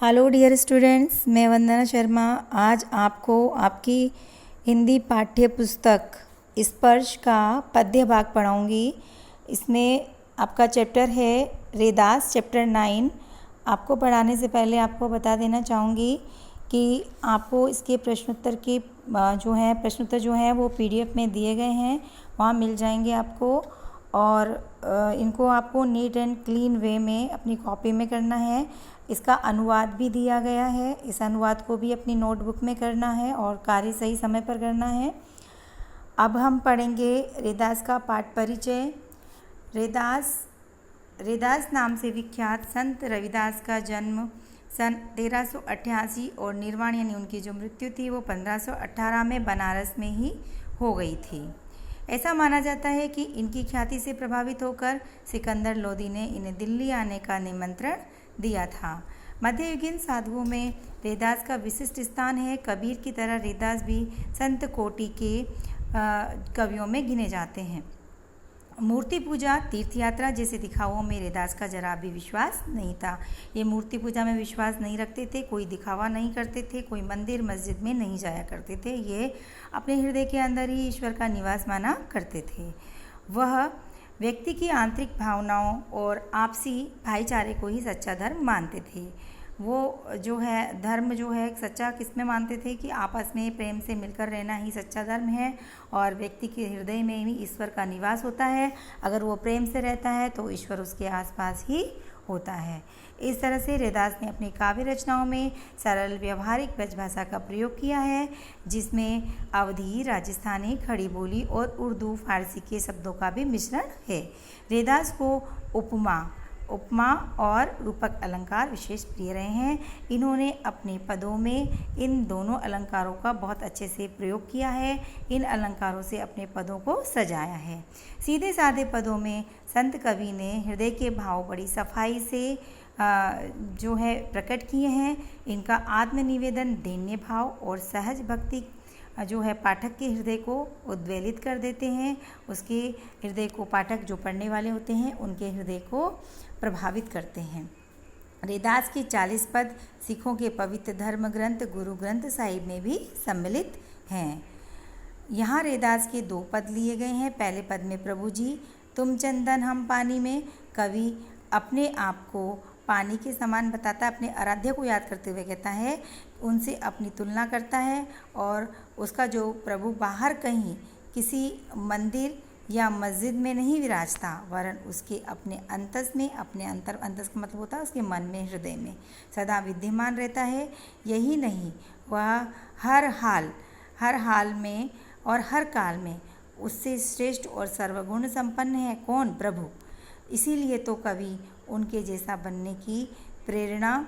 Hello dear students, मैं वंदना शर्मा आज आपको आपकी हिंदी पाठ्य पुस्तक स्पर्श का पद्य भाग पढ़ाऊँगी। इसमें आपका चैप्टर है रेदास, चैप्टर 9। आपको पढ़ाने से पहले आपको बता देना चाहूँगी कि आपको इसके प्रश्नोत्तर जो हैं वो PDF में दिए गए हैं, वहाँ मिल जाएंगे आपको। और इनको आपको नीट एंड क्लीन वे में अपनी कॉपी में करना है। इसका अनुवाद भी दिया गया है, इस अनुवाद को भी अपनी नोटबुक में करना है और कार्य सही समय पर करना है। अब हम पढ़ेंगे रेदास का पाठ परिचय। रेदास नाम से विख्यात संत रविदास का जन्म सन 1388 और निर्वाण यानी उनकी जो मृत्यु थी वो 1518 में बनारस में ही हो गई थी। ऐसा माना जाता है कि इनकी ख्याति से प्रभावित होकर सिकंदर लोदी ने इन्हें दिल्ली आने का निमंत्रण दिया था। मध्ययुगीन साधुओं में रेदास का विशिष्ट स्थान है। कबीर की तरह रेदास भी संत कोटि के कवियों में गिने जाते हैं। मूर्ति पूजा, तीर्थ यात्रा जैसे दिखावों में रेदास का जरा भी विश्वास नहीं था। ये मूर्ति पूजा में विश्वास नहीं रखते थे, कोई दिखावा नहीं करते थे, कोई मंदिर मस्जिद में नहीं जाया करते थे। ये अपने हृदय के अंदर ही ईश्वर का निवास माना करते थे। वह व्यक्ति की आंतरिक भावनाओं और आपसी भाईचारे को ही सच्चा धर्म मानते थे। वो जो है धर्म जो है सच्चा किस में मानते थे कि आपस में प्रेम से मिलकर रहना ही सच्चा धर्म है और व्यक्ति के हृदय में ही ईश्वर का निवास होता है। अगर वो प्रेम से रहता है तो ईश्वर उसके आसपास ही होता है। इस तरह से रेदास ने अपनी काव्य रचनाओं में सरल व्यवहारिक ब्रजभाषा का प्रयोग किया है, जिसमें अवधी, राजस्थानी, खड़ी बोली और उर्दू फारसी के शब्दों का भी मिश्रण है। रेदास को उपमा और रूपक अलंकार विशेष प्रिय रहे हैं। इन्होंने अपने पदों में इन दोनों अलंकारों का बहुत अच्छे से प्रयोग किया है। इन अलंकारों से अपने पदों को सजाया है। सीधे साधे पदों में संत कवि ने हृदय के भाव बड़ी सफाई से जो है प्रकट किए हैं। इनका आत्मनिवेदन, दैन्य भाव और सहज भक्ति जो है पाठक के हृदय को उद्वेलित कर देते हैं। उसके हृदय को पाठक जो पढ़ने वाले होते हैं उनके हृदय को प्रभावित करते हैं। रेदास के 40 पद सिखों के पवित्र धर्म ग्रंथ गुरु ग्रंथ साहिब में भी सम्मिलित हैं। यहाँ रेदास के 2 पद लिए गए हैं। पहले पद में प्रभु जी तुम चंदन हम पानी में, कवि अपने आप को पानी के समान बताता है, अपने आराध्य को याद करते हुए कहता है, उनसे अपनी तुलना करता है और उसका जो प्रभु बाहर कहीं किसी मंदिर या मस्जिद में नहीं विराजता, वरन उसके अपने अंतस में, अपने अंतस का मतलब होता है उसके मन में, हृदय में सदा विद्यमान रहता है। यही नहीं, वह हर हाल में और हर काल में उससे श्रेष्ठ और सर्वगुण संपन्न है। कौन? प्रभु। इसीलिए तो कवि उनके जैसा बनने की प्रेरणा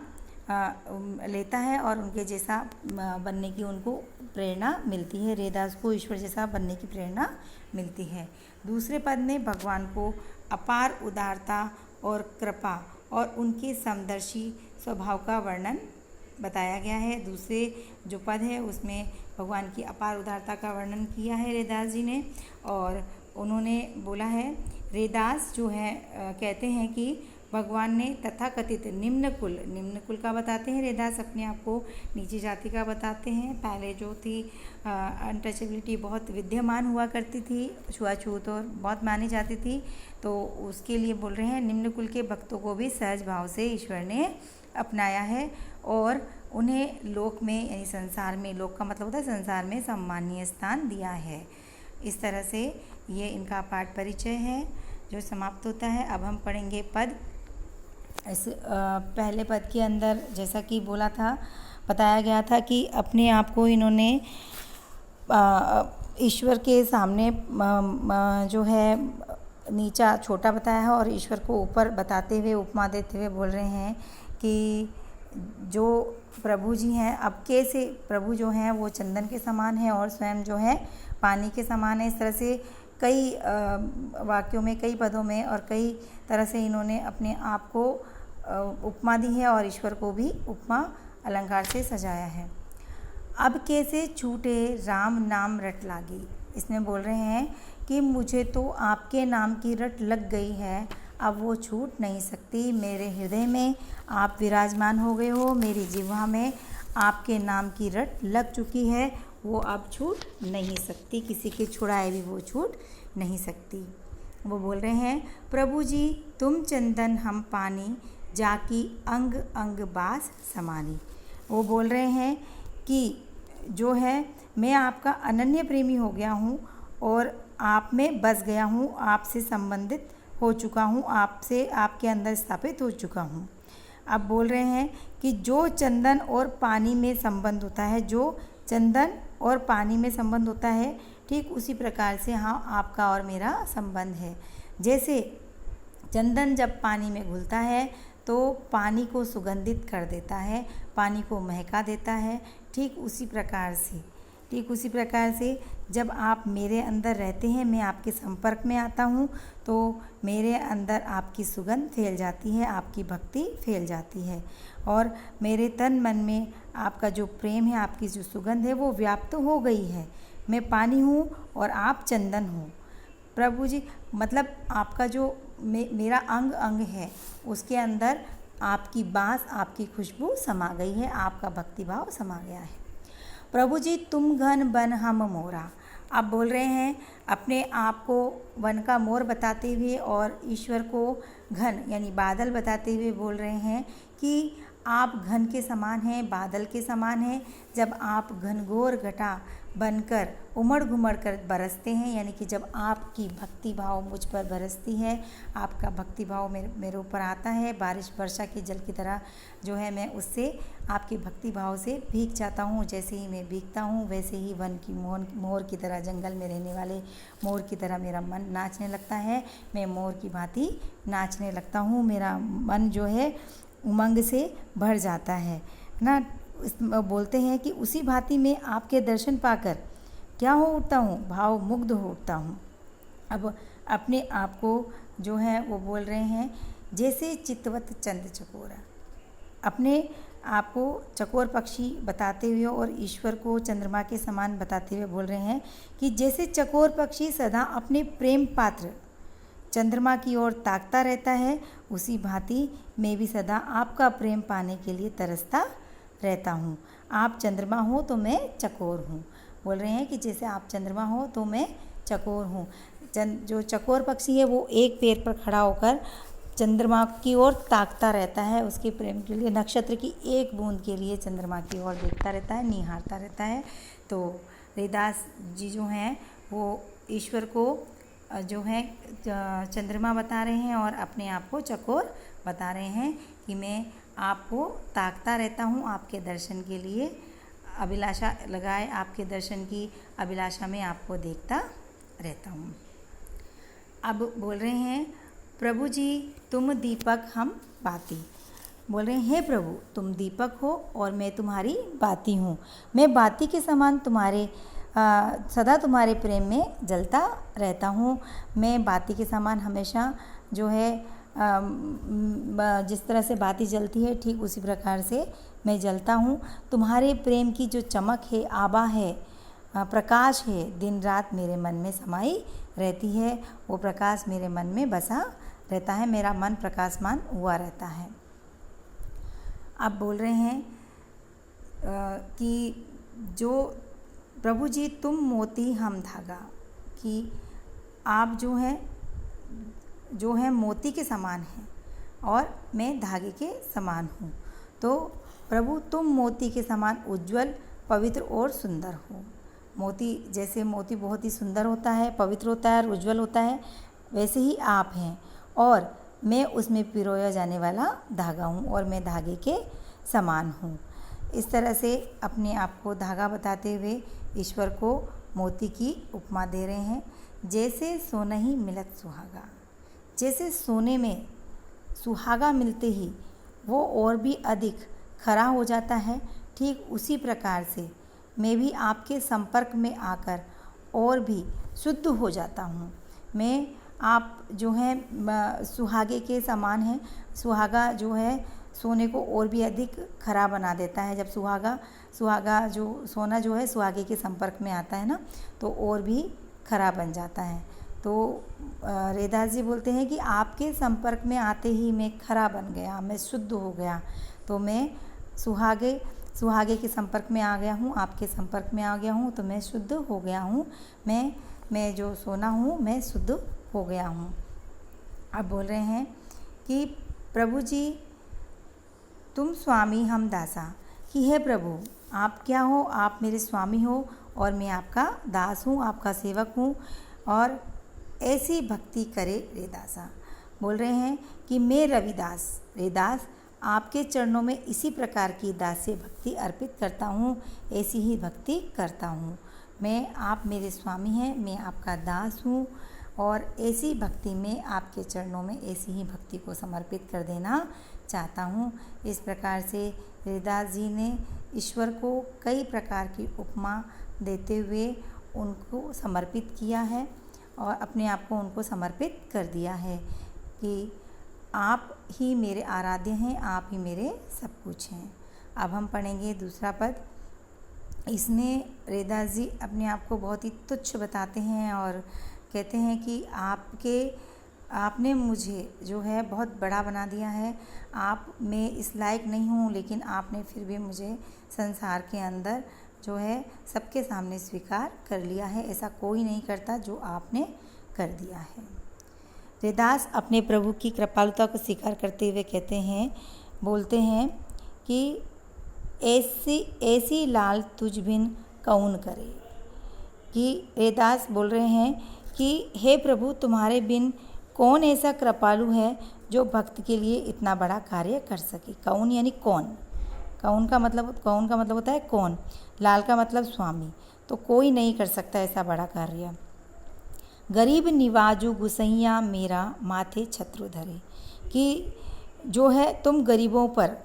लेता है और उनके जैसा बनने की उनको प्रेरणा मिलती है। रेदास को ईश्वर जैसा बनने की प्रेरणा मिलती है। दूसरे पद में भगवान को अपार उदारता और कृपा और उनके समदर्शी स्वभाव का वर्णन बताया गया है। दूसरे जो पद है उसमें भगवान की अपार उदारता का वर्णन किया है रेदास जी ने। और उन्होंने बोला है, रेदास जो है कहते हैं कि भगवान ने तथाकथित निम्न कुल का बताते हैं। रेदास अपने आप को नीची जाति का बताते हैं। पहले जो थी अनटचेबिलिटी बहुत विद्यमान हुआ करती थी, छुआछूत और बहुत मानी जाती थी, तो उसके लिए बोल रहे हैं निम्न कुल के भक्तों को भी सहज भाव से ईश्वर ने अपनाया है और उन्हें लोक में यानी संसार में, लोक का मतलब होता है संसार में, सम्मानीय स्थान दिया है। इस तरह से ये इनका पाठ परिचय है जो समाप्त होता है। अब हम पढ़ेंगे पद। इस पहले पद के अंदर जैसा कि बताया गया था कि अपने आप को इन्होंने ईश्वर के सामने जो है नीचा छोटा बताया है और ईश्वर को ऊपर बताते हुए, उपमा देते हुए बोल रहे हैं कि जो प्रभु जी हैं, अब कैसे प्रभु जो हैं वो चंदन के समान है और स्वयं जो है पानी के समान है। इस तरह से कई वाक्यों में, कई पदों में और कई तरह से इन्होंने अपने आप को उपमा दी है और ईश्वर को भी उपमा अलंकार से सजाया है। अब कैसे छूटे राम नाम रट लागी। इसमें बोल रहे हैं कि मुझे तो आपके नाम की रट लग गई है, अब वो छूट नहीं सकती। मेरे हृदय में आप विराजमान हो गए हो, मेरी जिह्वा में आपके नाम की रट लग चुकी है, वो अब छूट नहीं सकती, किसी के छुड़ाए भी वो छूट नहीं सकती। वो बोल रहे हैं, प्रभु जी तुम चंदन हम पानी, जाकी अंग अंग बास समानी। वो बोल रहे हैं कि जो है मैं आपका अनन्य प्रेमी हो गया हूँ और आप में बस गया हूँ, आपसे संबंधित हो चुका हूँ, आपसे आपके अंदर स्थापित हो चुका हूँ। अब बोल रहे हैं कि जो चंदन और पानी में संबंध होता है, जो चंदन और पानी में संबंध होता है, ठीक उसी प्रकार से हाँ आपका और मेरा संबंध है। जैसे चंदन जब पानी में घुलता है तो पानी को सुगंधित कर देता है, पानी को महका देता है, ठीक उसी प्रकार से जब आप मेरे अंदर रहते हैं, मैं आपके संपर्क में आता हूँ तो मेरे अंदर आपकी सुगंध फैल जाती है, आपकी भक्ति फैल जाती है और मेरे तन मन में आपका जो प्रेम है, आपकी जो सुगंध है वो व्याप्त हो गई है। मैं पानी हूँ और आप चंदन हो। प्रभु जी मतलब आपका जो मेरा अंग अंग है उसके अंदर आपकी बाँस, आपकी खुशबू समा गई है, आपका भक्तिभाव समा गया है। प्रभु जी तुम घन बन हम मोरा। आप बोल रहे हैं अपने आप को वन का मोर बताते हुए और ईश्वर को घन यानी बादल बताते हुए बोल रहे हैं कि आप घन के समान हैं, बादल के समान हैं। जब आप घनघोर घटा बनकर उमड़ घुमड़ कर बरसते हैं, यानी कि जब आपकी भक्ति भाव मुझ पर बरसती है, आपका भक्ति भाव मेरे ऊपर आता है, बारिश वर्षा के जल की तरह जो है मैं उससे आपके भक्ति भाव से भीग जाता हूँ। जैसे ही मैं भीगता हूँ वैसे ही वन की मोर की तरह, जंगल में रहने वाले मोर की तरह मेरा मन नाचने लगता है। मैं मोर की भांति नाचने लगता हूँ, मेरा मन जो है उमंग से भर जाता है ना। बोलते हैं कि उसी भांति में आपके दर्शन पाकर क्या हो उठता हूँ, भाव मुग्ध हो उठता हूँ। अब अपने आप को जो है वो बोल रहे हैं जैसे चितवत चंद चकोरा, अपने आप को चकोर पक्षी बताते हुए और ईश्वर को चंद्रमा के समान बताते हुए बोल रहे हैं कि जैसे चकोर पक्षी सदा अपने प्रेम पात्र चंद्रमा की ओर ताकता रहता है, उसी भांति मैं भी सदा आपका प्रेम पाने के लिए तरसता रहता हूँ। आप चंद्रमा हो तो मैं चकोर हूँ। बोल रहे हैं कि जैसे आप चंद्रमा हो तो मैं चकोर हूँ। जो चकोर पक्षी है वो एक पैर पर खड़ा होकर चंद्रमा की ओर ताकता रहता है, उसके प्रेम के लिए, नक्षत्र की एक बूंद के लिए चंद्रमा की ओर देखता रहता है, निहारता रहता है। तो रविदास जी जो हैं वो ईश्वर को जो है चंद्रमा बता रहे हैं और अपने आप को चकोर बता रहे हैं कि मैं आपको ताकता रहता हूँ, आपके दर्शन के लिए अभिलाषा लगाए, आपके दर्शन की अभिलाषा में आपको देखता रहता हूँ। अब बोल रहे हैं प्रभु जी तुम दीपक हम बाती। बोल रहे हैं हे प्रभु तुम दीपक हो और मैं तुम्हारी बाती हूँ। मैं बाती के समान तुम्हारे सदा तुम्हारे प्रेम में जलता रहता हूँ। मैं बाती के समान हमेशा जो है जिस तरह से बाती जलती है ठीक उसी प्रकार से मैं जलता हूँ। तुम्हारे प्रेम की जो चमक है, आभा है, प्रकाश है, दिन रात मेरे मन में समाई रहती है। वो प्रकाश मेरे मन में बसा रहता है, मेरा मन प्रकाशमान हुआ रहता है। आप बोल रहे हैं कि जो प्रभु जी तुम मोती हम धागा, कि आप जो है मोती के समान हैं और मैं धागे के समान हूँ। तो प्रभु तुम मोती के समान उज्जवल, पवित्र और सुंदर हो। मोती जैसे मोती बहुत ही सुंदर होता है, पवित्र होता है और उज्जवल होता है, वैसे ही आप हैं और मैं उसमें पिरोया जाने वाला धागा हूँ और मैं धागे के समान हूँ। इस तरह से अपने आप को धागा बताते हुए ईश्वर को मोती की उपमा दे रहे हैं। जैसे सोनहि मिलत सुहागा, जैसे सोने में सुहागा मिलते ही वो और भी अधिक खरा हो जाता है, ठीक उसी प्रकार से मैं भी आपके संपर्क में आकर और भी शुद्ध हो जाता हूँ। मैं आप जो है सुहागे के समान हैं। सुहागा जो है सोने को और भी अधिक खरा बना देता है। जब सुहागा जो सोना जो है सुहागे के संपर्क में आता है ना, तो और भी खरा बन जाता है। तो रैदास जी बोलते हैं कि आपके संपर्क में आते ही मैं खरा बन गया, मैं शुद्ध हो गया। तो मैं सुहागे के संपर्क में आ गया हूँ, आपके संपर्क में आ गया हूँ, तो मैं शुद्ध हो गया हूँ। मैं जो सोना हूँ मैं शुद्ध हो गया हूँ। अब बोल रहे हैं कि प्रभु जी तुम स्वामी हम दासा, कि हे प्रभु आप क्या हो, आप मेरे स्वामी हो और मैं आपका दास हूँ, आपका सेवक हूँ। और ऐसी भक्ति करे रैदासा। बोल रहे हैं कि मैं रैदास आपके चरणों में इसी प्रकार की दास्य भक्ति अर्पित करता हूँ, ऐसी ही भक्ति करता हूँ। आप मेरे स्वामी हैं, मैं आपका दास हूँ और ऐसी भक्ति में आपके चरणों में ऐसी ही भक्ति को समर्पित कर देना चाहता हूँ। इस प्रकार से रैदास जी ने ईश्वर को कई प्रकार की उपमा देते हुए उनको समर्पित किया है और अपने आप को उनको समर्पित कर दिया है कि आप ही मेरे आराध्य हैं, आप ही मेरे सब कुछ हैं। अब हम पढ़ेंगे दूसरा पद। इसमें रैदास जी अपने आप को बहुत ही तुच्छ बताते हैं और कहते हैं कि आपने मुझे जो है बहुत बड़ा बना दिया है। मैं इस लायक नहीं हूँ, लेकिन आपने फिर भी मुझे संसार के अंदर जो है सबके सामने स्वीकार कर लिया है। ऐसा कोई नहीं करता जो आपने कर दिया है। रैदास अपने प्रभु की कृपालुता को स्वीकार करते हुए बोलते हैं कि ऐसी लाल तुझ बिन कौन करे। कि रैदास बोल रहे हैं कि हे प्रभु तुम्हारे बिन कौन ऐसा कृपालु है जो भक्त के लिए इतना बड़ा कार्य कर सके। कौन यानी कौन। कौन का मतलब होता है कौन। लाल का मतलब स्वामी। तो कोई नहीं कर सकता ऐसा बड़ा कार्य। गरीब निवाजू गुसैया मेरा माथे छत्र धरे। कि जो है तुम गरीबों पर,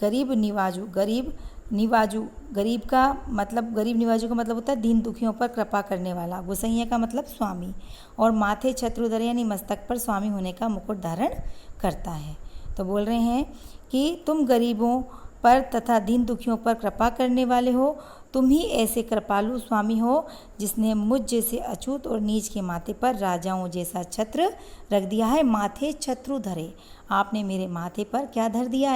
गरीब निवाजू का मतलब होता है दीन दुखियों पर कृपा करने वाला। गुसैया का मतलब स्वामी और माथे छत्र धरे यानी मस्तक पर स्वामी होने का मुकुट धारण करता है। तो बोल रहे हैं कि तुम गरीबों पर तथा दीन दुखियों पर कृपा करने वाले हो। तुम ही ऐसे कृपालु स्वामी हो जिसने मुझ जैसे अछूत और नीच के माथे पर राजाओं जैसा छत्र रख दिया है। माथे छत्र धरे, आपने मेरे माथे पर क्या रख दिया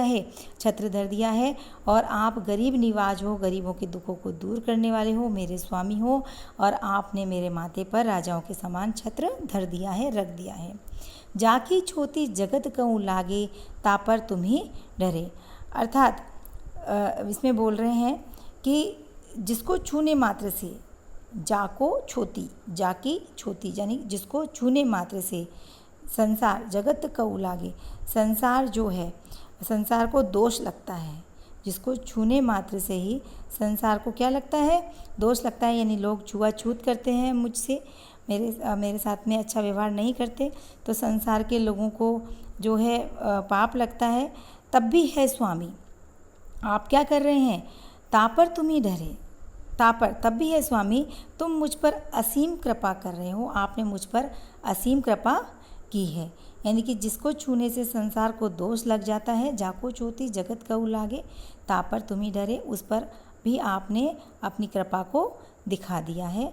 है, छत्र धर दिया है। और आप गरीब निवाज हो, गरीबों के दुखों को दूर करने वाले हो, मेरे स्वामी हो और आपने मेरे माथे पर राजाओं के समान छत्र धर दिया है, रख दिया है। जाकी छोटी जगत कहूँ लागे तापर तुम्हें डरे। अर्थात इसमें बोल रहे हैं कि जिसको छूने मात्र से जाकी छोटी यानी जिसको छूने मात्र से संसार जगत कऊ लागे, संसार जो है संसार को दोष लगता है। जिसको छूने मात्र से ही संसार को क्या लगता है, दोष लगता है। यानी लोग छुआछूत करते हैं मुझसे, मेरे साथ में अच्छा व्यवहार नहीं करते, तो संसार के लोगों को जो है पाप लगता है। तब भी है स्वामी, आप क्या कर रहे हैं, तापर तुम ही डरे। तापर तब भी है स्वामी, तुम मुझ पर असीम कृपा कर रहे हो, आपने मुझ पर असीम कृपा की है। यानी कि जिसको छूने से संसार को दोष लग जाता है, जाको छोटी जगत कहू लागे तापर तुम ही डरे, उस पर भी आपने अपनी कृपा को दिखा दिया है।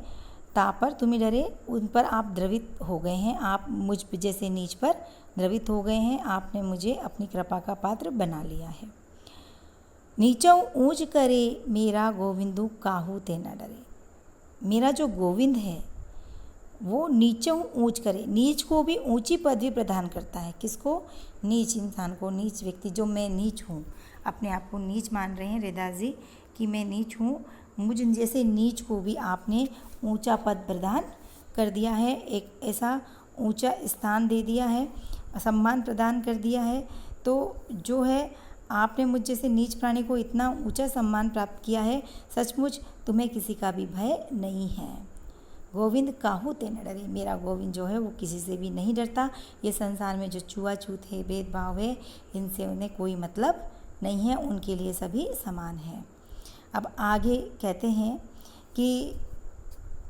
तापर तुम ही डरे, उन पर आप द्रवित हो गए हैं, आप मुझ जैसे नीच पर द्रवित हो गए हैं, आपने मुझे अपनी कृपा का पात्र बना लिया है। नीचों ऊंच करे मेरा गोविंदु काहू ते न डरे। मेरा जो गोविंद है वो नीचों ऊंच करे, नीच को भी ऊंची पदवी प्रदान करता है। किसको, नीच इंसान को, नीच व्यक्ति, जो मैं नीच हूँ, अपने आप को नीच मान रहे हैं रैदास जी कि मैं नीच हूँ, मुझ जैसे नीच को भी आपने ऊंचा पद प्रदान कर दिया है, एक ऐसा ऊंचा स्थान दे दिया है, सम्मान प्रदान कर दिया है। तो जो है आपने मुझ जैसे नीच प्राणी को इतना ऊंचा सम्मान प्राप्त किया है, सचमुच तुम्हें किसी का भी भय नहीं है। गोविंद काहू ते न डरे, मेरा गोविंद जो है वो किसी से भी नहीं डरता। ये संसार में जो छुआछूत है, भेदभाव है, इनसे उन्हें कोई मतलब नहीं है, उनके लिए सभी समान है। अब आगे कहते हैं कि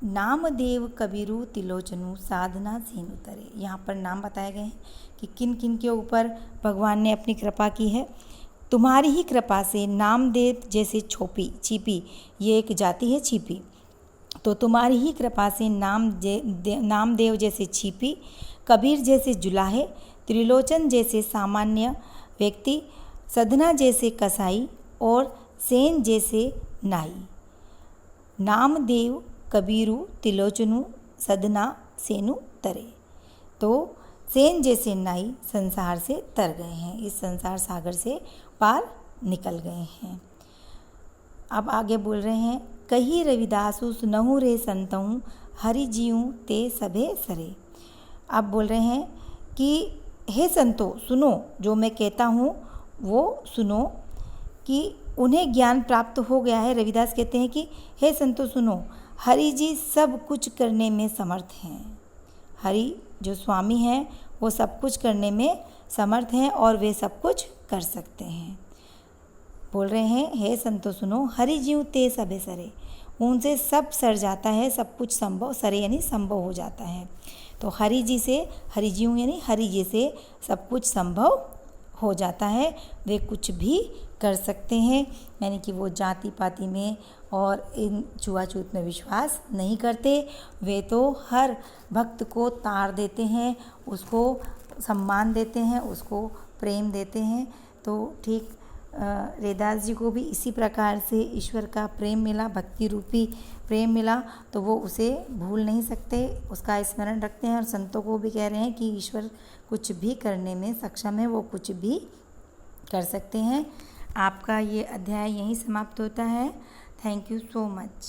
नामदेव कबीरू तिलोचनु साधना सीन उतरे। यहाँ पर नाम बताए गए हैं कि किन किन के ऊपर भगवान ने अपनी कृपा की है। तुम्हारी ही कृपा से नामदेव जैसे चीपी, ये एक जाति है चीपी, तो तुम्हारी ही कृपा से नामदेव जैसे छिपी, कबीर जैसे जुलाहे, त्रिलोचन जैसे सामान्य व्यक्ति, सधना जैसे कसाई और सेन जैसे नाई। नामदेव कबीरू त्रिलोचनु सधना सेनु तरे। तो सेन जैसे नाई संसार से तर गए हैं, इस संसार सागर से पार निकल गए हैं। अब आगे बोल रहे हैं, कही रविदासु सुनहु रे संतहु, हरि जीऊँ ते सभे सरे। अब बोल रहे हैं कि हे संतो सुनो, जो मैं कहता हूँ वो सुनो, कि उन्हें ज्ञान प्राप्त हो गया है। रविदास कहते हैं कि हे संतो सुनो, हरि जी सब कुछ करने में समर्थ हैं। हरि जो स्वामी हैं वो सब कुछ करने में समर्थ हैं और वे सब कुछ कर सकते हैं। बोल रहे हैं, हे संतो सुनो, हरि जीव ते सबे सरे, उनसे सब सर जाता है, सब कुछ संभव, सरे यानी संभव हो जाता है। तो हरि जी से, हरि जीव यानी हरि जी से सब कुछ संभव हो जाता है, वे कुछ भी कर सकते हैं। यानी कि वो जाति पाति में और इन छुआछूत में विश्वास नहीं करते, वे तो हर भक्त को तार देते हैं, उसको सम्मान देते हैं, उसको प्रेम देते हैं। तो ठीक रैदास जी को भी इसी प्रकार से ईश्वर का प्रेम मिला, भक्ति रूपी प्रेम मिला, तो वो उसे भूल नहीं सकते, उसका स्मरण रखते हैं। और संतों को भी कह रहे हैं कि ईश्वर कुछ भी करने में सक्षम है, वो कुछ भी कर सकते हैं। आपका ये अध्याय यहीं समाप्त होता है। Thank you so much.